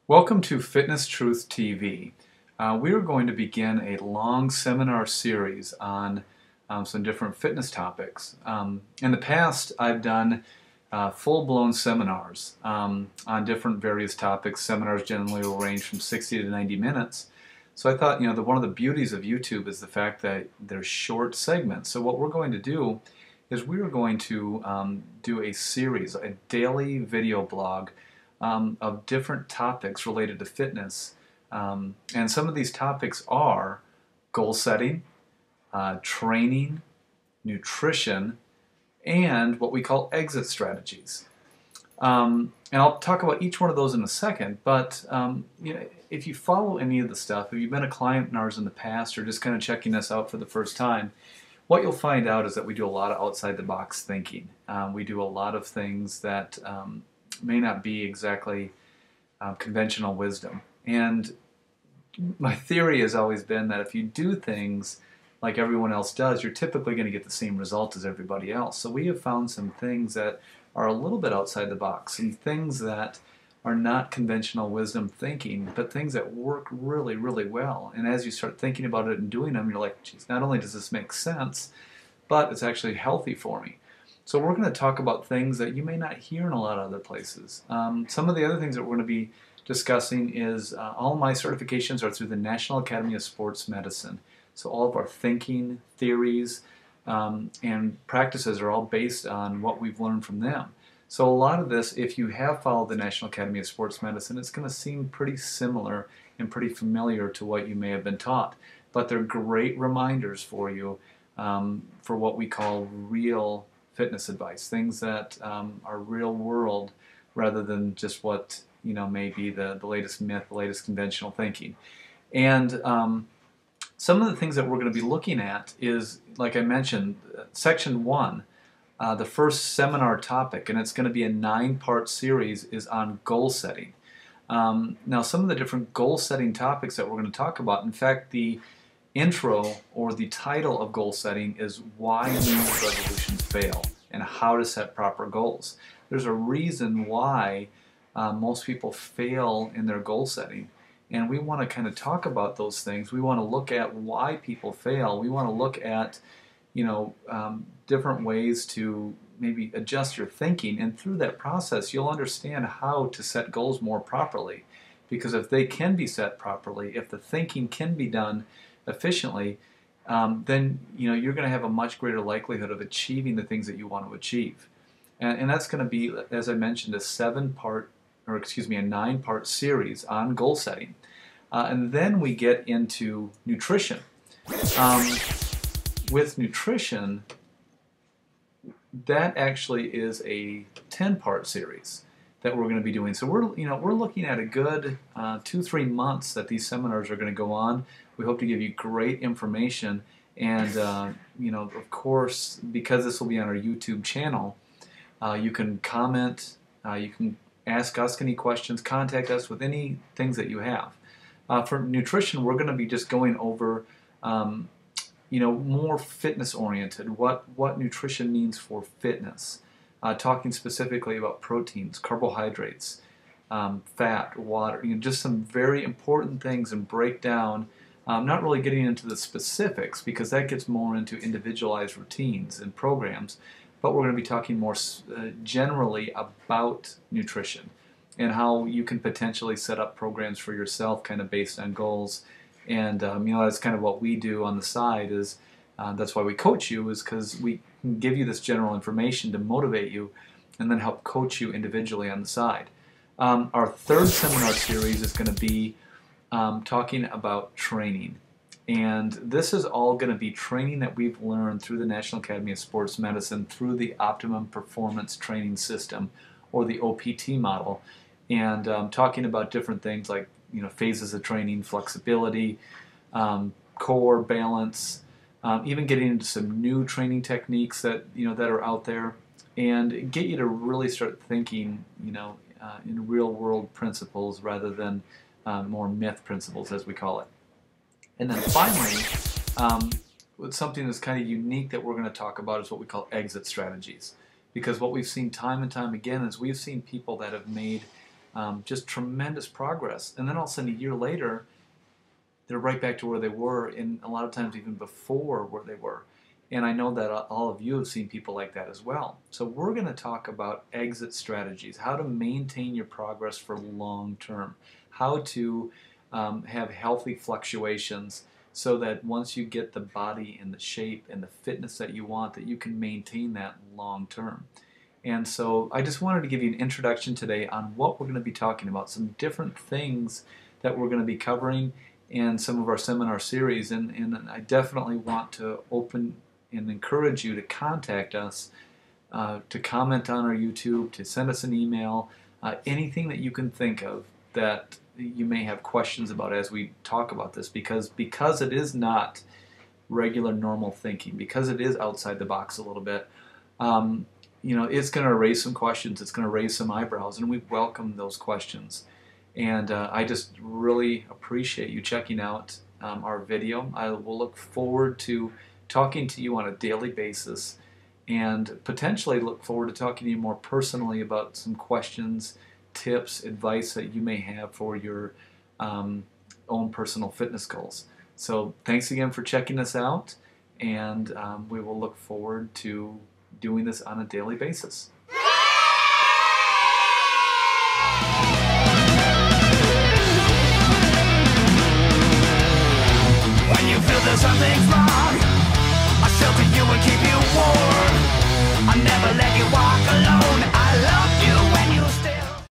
Welcome to Fitness Truth TV. We are going to begin a long seminar series on some different fitness topics. In the past, I've done full-blown seminars on different various topics. Seminars generally will range from 60 to 90 minutes. So I thought, one of the beauties of YouTube is the fact that they're short segments. So what we're going to do is we are going to do a series, a daily video blog of different topics related to fitness. And some of these topics are goal setting, training, nutrition, and what we call exit strategies. And I'll talk about each one of those in a second, but if you follow any of the stuff, if you've been a client of ours in the past or just kind of checking us out for the first time, what you'll find out is that we do a lot of outside-the-box thinking. We do a lot of things that may not be exactly conventional wisdom. And my theory has always been that if you do things like everyone else does, you're typically going to get the same result as everybody else. So we have found some things that are a little bit outside the box, some things that are not conventional wisdom thinking, but things that work really, really well. And as you start thinking about it and doing them, you're like, geez, not only does this make sense, but it's actually healthy for me. So we're going to talk about things that you may not hear in a lot of other places. Some of the other things that we're going to be discussing is all my certifications are through the National Academy of Sports Medicine. So all of our thinking, theories, and practices are all based on what we've learned from them. So a lot of this, if you have followed the National Academy of Sports Medicine, it's going to seem pretty similar and pretty familiar to what you may have been taught. But they're great reminders for you for what we call real fitness advice, things that are real world rather than just what may be the latest myth, the latest conventional thinking. And some of the things that we're going to be looking at is, like I mentioned, section 1, the first seminar topic, and it's going to be a 9-part series, is on goal setting. Now, some of the different goal setting topics that we're going to talk about, in fact, the intro or the title of goal setting is Why New Year's Resolutions Fail and How to Set Proper Goals. There's a reason why most people fail in their goal setting, and we want to kind of talk about those things. We want to look at why people fail. We want to look at different ways to maybe adjust your thinking, and through that process you'll understand how to set goals more properly, because if they can be set properly, if the thinking can be done efficiently, then you're going to have a much greater likelihood of achieving the things that you want to achieve. And that's going to be, as I mentioned, a 9-part series on goal setting. And then we get into nutrition. With nutrition, that actually is a 10-part series that we're going to be doing. So we're looking at a good 2-3 months that these seminars are going to go on. We hope to give you great information, and of course, because this will be on our YouTube channel, you can comment, you can ask us any questions, contact us with any things that you have. For nutrition, we're going to be just going over more fitness oriented, what nutrition means for fitness, talking specifically about proteins, carbohydrates, fat, water, just some very important things, and break down, not really getting into the specifics because that gets more into individualized routines and programs, but we're going to be talking more generally about nutrition and how you can potentially set up programs for yourself kind of based on goals. And that's kind of what we do on the side. Is that's why we coach you, is because we can give you this general information to motivate you and then help coach you individually on the side. Our third seminar series is going to be talking about training. And this is all going to be training that we've learned through the National Academy of Sports Medicine, through the Optimum Performance Training System, or the OPT model, and talking about different things like phases of training, flexibility, core, balance, even getting into some new training techniques that that are out there, and get you to really start thinking in real world principles rather than more myth principles, as we call it. And then finally, something that's kind of unique that we're going to talk about is what we call exit strategies, because what we've seen time and time again is we've seen people that have made just tremendous progress. And then all of a sudden, a year later, they're right back to where they were, and a lot of times even before where they were. And I know that all of you have seen people like that as well. So we're going to talk about exit strategies, how to maintain your progress for long term, how to have healthy fluctuations so that once you get the body and the shape and the fitness that you want, that you can maintain that long term. And so I just wanted to give you an introduction today on what we're going to be talking about, some different things that we're going to be covering in some of our seminar series. And I definitely want to open and encourage you to contact us, to comment on our YouTube, to send us an email, anything that you can think of that you may have questions about as we talk about this, because it is not regular normal thinking, because it is outside the box a little bit. It's going to raise some questions, it's going to raise some eyebrows, and we welcome those questions. And I just really appreciate you checking out our video. I will look forward to talking to you on a daily basis, and potentially look forward to talking to you more personally about some questions, tips, advice that you may have for your own personal fitness goals. So thanks again for checking us out, and we will look forward to doing this on a daily basis. When you feel that something's wrong,